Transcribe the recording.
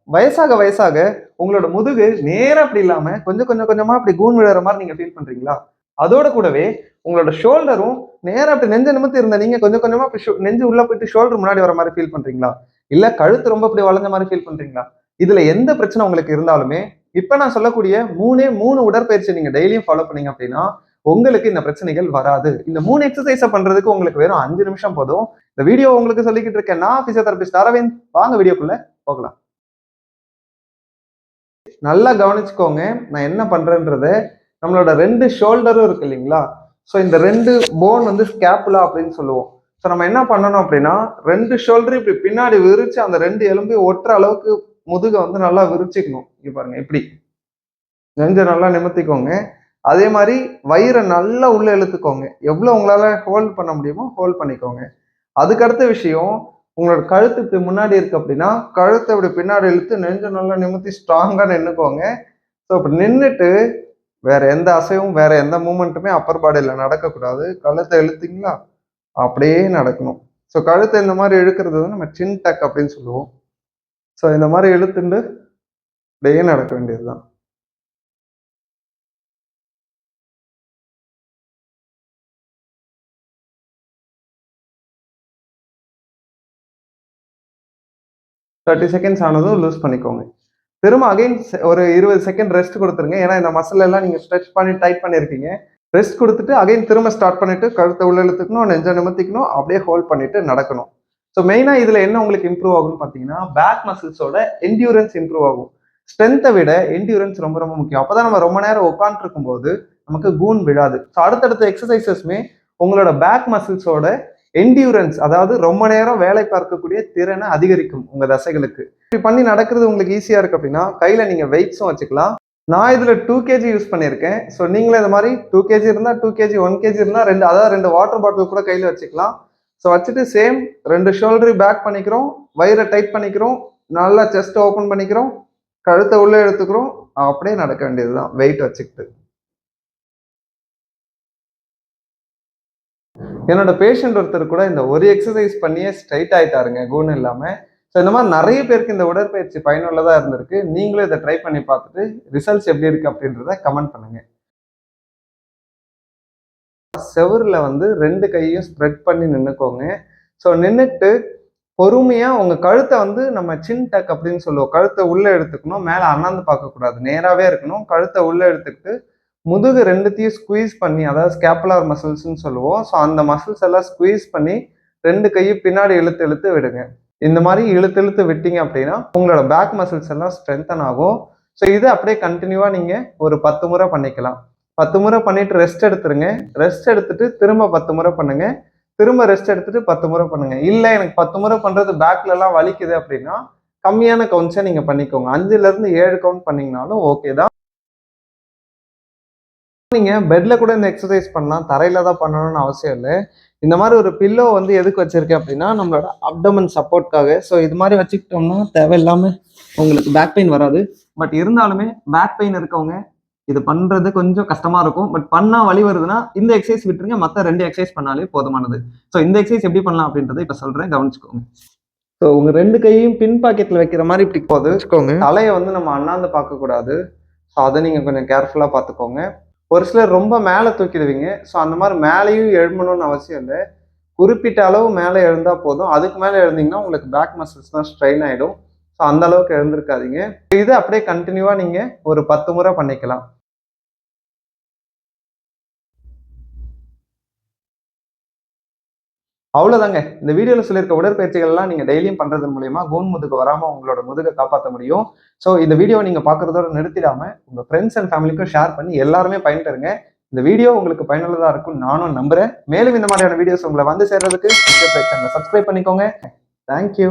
வயசாக வயசாக உங்களோட முதுகு நேரா அப்படி இல்லாம கொஞ்சம் கொஞ்சம் கொஞ்சமா அப்படி கூன் விழுற மாதிரி நீங்க ஃபீல் பண்றீங்களா? அதோட கூடவே உங்களோட ஷோல்டரும் நேரா அப்படி நெஞ்ச நிமிர்த்தி இருந்த நீங்க கொஞ்சம் கொஞ்சமா நெஞ்சு உள்ள போயிட்டு ஷோல்டர் முன்னாடி வர மாதிரி ஃபீல் பண்றீங்களா? இல்ல கழுத்து ரொம்ப அப்படி வளைஞ்ச மாதிரி ஃபீல் பண்றீங்களா? இதுல எந்த பிரச்சனை உங்களுக்கு இருந்தாலுமே இப்ப நான் சொல்லக்கூடிய 3 உடற்பயிற்சி நீங்க டெய்லியும் ஃபாலோ பண்ணீங்க அப்படின்னா உங்களுக்கு இந்த பிரச்சனைகள் வராது. இந்த 3 எக்ஸசைஸ பண்றதுக்கு உங்களுக்கு வெறும் 5 நிமிஷம் போதும். இந்த வீடியோ உங்களுக்கு சொல்லிக்கிட்டு இருக்கேன் நான் பிசியோதெரபிஸ்ட் அரவிந்த். வாங்க வீடியோக்குள்ள போகலாம். நல்லா கவனிச்சுக்கோங்க நான் என்ன பண்றேன்றத. நம்மளோட 2 ஷோல்டரும் இருக்கு இல்லைங்களா? ஸோ இந்த 2 போன் வந்து ஸ்கேப்புலா அப்படின்னு சொல்லுவோம். ஸோ நம்ம என்ன பண்ணணும் அப்படின்னா 2 ஷோல்டரும் இப்படி பின்னாடி விரிச்சு அந்த 2 எலும்பையும் ஒட்டுற அளவுக்கு முதுக வந்து நல்லா விரிச்சுக்கணும். இங்க பாருங்க இப்படி நெஞ்ச நல்லா நிமித்திக்கோங்க. அதே மாதிரி வயிறை நல்லா உள்ள இழுத்துக்கோங்க. எவ்வளவு உங்களால ஹோல்ட் பண்ண முடியுமோ ஹோல்ட் பண்ணிக்கோங்க. அதுக்கு அடுத்த விஷயம், உங்களோட கழுத்து இப்படி முன்னாடி இருக்கு அப்படின்னா கழுத்தை இப்படி பின்னாடி இழுத்து நெஞ்ச நல்லா நிமித்தி ஸ்ட்ராங்கா நின்னுக்கோங்க. ஸோ இப்படி நின்றுட்டு வேற எந்த அசைவும் வேற எந்த மூமெண்ட்டுமே அப்பர் பாடியில நடக்கக்கூடாது. கழுத்தை இழுத்தீங்களா அப்படியே நடக்கணும். ஸோ கழுத்தை இந்த மாதிரி இழுக்கிறது வந்து நம்ம சின் டக் அப்படின்னு சொல்லுவோம். ஸோ இந்த மாதிரி இழுத்துட்டு அப்படியே நடக்க வேண்டியதுதான். தேர்ட்டி செகண்ட்ஸ் ஆனதும் லூஸ் பண்ணிக்கோங்க. திரும்ப அகைன் ஒரு 20 செகண்ட் ரெஸ்ட் கொடுத்துருங்க. ஏன்னா இந்த மசில் எல்லாம் நீங்க ஸ்ட்ரெச் பண்ணி டைட் பண்ணிருக்கீங்க. ரெஸ்ட் கொடுத்துட்டு அகைன் திரும்ப ஸ்டார்ட் பண்ணிட்டு கழுத்தை உள்ள இழுத்துக்கணும், நெஞ்ச நிமித்திக்கணும், அப்படியே ஹோல்ட் பண்ணிட்டு நடக்கணும். ஸோ மெயினா இதுல என்ன உங்களுக்கு இம்ப்ரூவ் ஆகும்னு பாத்தீங்கன்னா பேக் மசில்ஸோட என்டியூரன்ஸ் இம்ப்ரூவ் ஆகும். ஸ்ட்ரென்த்தை விட என்டியூரன்ஸ் ரொம்ப ரொம்ப முக்கியம். அப்பதான் நம்ம ரொம்ப நேரம் உட்காந்துட்டு இருக்கும்போது நமக்கு கூன் விழாது. ஸோ அடுத்தடுத்த எக்ஸசைசஸ்மே உங்களோட பேக் மசில்ஸோட என்டியூரன்ஸ், அதாவது ரொம்ப நேரம் வேலை பார்க்கக்கூடிய திறனை அதிகரிக்கும் உங்க தசைகளுக்கு. இப்படி பண்ணி நடக்கிறது உங்களுக்கு ஈஸியா இருக்கு அப்படின்னா கையில நீங்க வெயிட்ஸும் வச்சுக்கலாம். நான் இதுல 2 kg யூஸ் பண்ணியிருக்கேன். ஸோ நீங்களே இந்த மாதிரி 2 kg இருந்தா 2 kg 1 kg இருந்தா அதாவது 2 வாட்டர் பாட்டில் கூட கையில வச்சுக்கலாம். ஸோ வச்சுட்டு சேம் 2 ஷோல்டரையும் பேக் பண்ணிக்கிறோம், வயிறை டைட் பண்ணிக்கிறோம், நல்லா செஸ்ட் ஓப்பன் பண்ணிக்கிறோம், கழுத்தை உள்ள எடுத்துக்கிறோம், அப்படியே நடக்க வேண்டியதுதான் வெயிட் வச்சுக்கிட்டு. என்னோட பேஷண்ட் ஒருத்தர் கூட இந்த ஒரு எக்ஸசைஸ் பண்ணியே ஸ்ட்ரைட் ஆயிட்டாருங்க கூன் இல்லாம. ஸோ இந்த மாதிரி நிறைய பேருக்கு இந்த உடற்பயிற்சி பயனுள்ளதா இருந்திருக்கு. நீங்களும் இதை ட்ரை பண்ணி பார்த்துட்டு ரிசல்ட்ஸ் எப்படி இருக்கு அப்படின்றத கமெண்ட் பண்ணுங்க. செவுருல வந்து 2 கையும் ஸ்ப்ரெட் பண்ணி நின்னுக்கோங்க. ஸோ நின்றுட்டு பொறுமையா உங்க கழுத்தை வந்து நம்ம சின் டக் அப்படின்னு சொல்லுவோம். கழுத்தை உள்ள எடுத்துக்கணும், மேல அண்ணாந்து பார்க்கக்கூடாது, நேராவே இருக்கணும். கழுத்தை உள்ள எடுத்துக்கிட்டு முதுகு 2த்தையும் ஸ்குவீஸ் பண்ணி, அதாவது ஸ்கேப்புலர் மசில்ஸ்ன்னு சொல்லுவோம். ஸோ அந்த மசில்ஸ் எல்லாம் ஸ்குவீஸ் பண்ணி 2 கையும் பின்னாடி இழுத்து இழுத்து விடுங்க. இந்த மாதிரி இழுத்து இழுத்து விட்டீங்க அப்படின்னா உங்களோட பேக் மசில்ஸ் எல்லாம் ஸ்ட்ரென்தன் ஆகும். ஸோ இது அப்படியே கண்டினியூவா நீங்க ஒரு 10 முறை பண்ணிக்கலாம். 10 முறை பண்ணிட்டு ரெஸ்ட் எடுத்துருங்க. ரெஸ்ட் எடுத்துட்டு திரும்ப 10 முறை பண்ணுங்க. திரும்ப ரெஸ்ட் எடுத்துட்டு 10 முறை பண்ணுங்க. இல்ல எனக்கு 10 முறை பண்றது பேக்ல எல்லாம் வலிக்குது அப்படின்னா கம்மியான கவுண்ட்ஸை நீங்க பண்ணிக்கோங்க. 5ல இருந்து 7 கவுண்ட் பண்ணீங்கனாலும் ஓகே தான். நீங்க பெட்ல கூட இந்த எக்ஸசைஸ் பண்ணலாம், தரையில தான் பண்ணணும்னு அவசியம் இல்லை. இந்த மாதிரி ஒரு பில்லோ வந்து எதுக்கு வச்சிருக்கேன் அப்படின்னா நம்மளோட அப்டமன் சப்போர்ட்காக. ஸோ இது மாதிரி வச்சுக்கிட்டோம்னா தேவையில்லாம உங்களுக்கு பேக் பெயின் வராது. பட் இருந்தாலுமே பேக் பெயின் இருக்கவங்க இது பண்றது கொஞ்சம் கஷ்டமா இருக்கும். பட் பண்ணா வலி வருதுன்னா இந்த எக்ஸசைஸ் விட்டுருங்க, மற்ற 2 எக்ஸசைஸ் பண்ணாலே போதுமானது. ஸோ இந்த எக்ஸசைஸ் எப்படி பண்ணலாம் அப்படின்றத இப்ப சொல்றேன், கவனிச்சுக்கோங்க. ஸோ உங்க 2 கையும் பின் பாக்கெட்ல வைக்கிற மாதிரி இப்படி வச்சுக்கோங்க. தலையை வந்து நம்ம அண்ணாந்து பார்க்க கூடாது. ஸோ அதை நீங்க கொஞ்சம் கேர்ஃபுல்லா பார்த்துக்கோங்க. ஒரு சிலர் ரொம்ப மேலே தூக்கிடுவீங்க. ஸோ அந்த மாதிரி மேலேயும் எழுமணும்னு அவசியம் இல்லை. குறிப்பிட்ட அளவு மேலே எழுந்தா போதும். அதுக்கு மேலே எழுந்தீங்கன்னா உங்களுக்கு பேக் மசில்ஸ் தான் ஸ்ட்ரெயின் ஆகிடும். ஸோ அந்த அளவுக்கு எழுந்திருக்காதீங்க. இதை அப்படியே கண்டினியூவா நீங்க ஒரு 10 முறை பண்ணிக்கலாம். அவ்வளவுதாங்க. இந்த வீடியோல சொல்லியிருக்க உடற்பயிற்சிகள் எல்லாம் நீங்க டெய்லியும் பண்றது மூலியமா கூன் முதுகு வராம உங்களோட முதுகை காப்பாற்ற முடியும். ஸோ இந்த வீடியோ நீங்க பாக்குறதோட நிறுத்திடாம உங்க ஃப்ரெண்ட்ஸ் அண்ட் ஃபேமிலிக்கும் ஷேர் பண்ணி எல்லாருமே பயன்பெறுங்க. இந்த வீடியோ உங்களுக்கு பயனுள்ளதா இருக்கும் நானும் நம்புறேன். மேலும் இந்த மாதிரியான வீடியோஸ் உங்களை வந்து சேர்றதுக்கு சப்ஸ்கிரைப் பண்ணிக்கோங்க. தேங்க்யூ.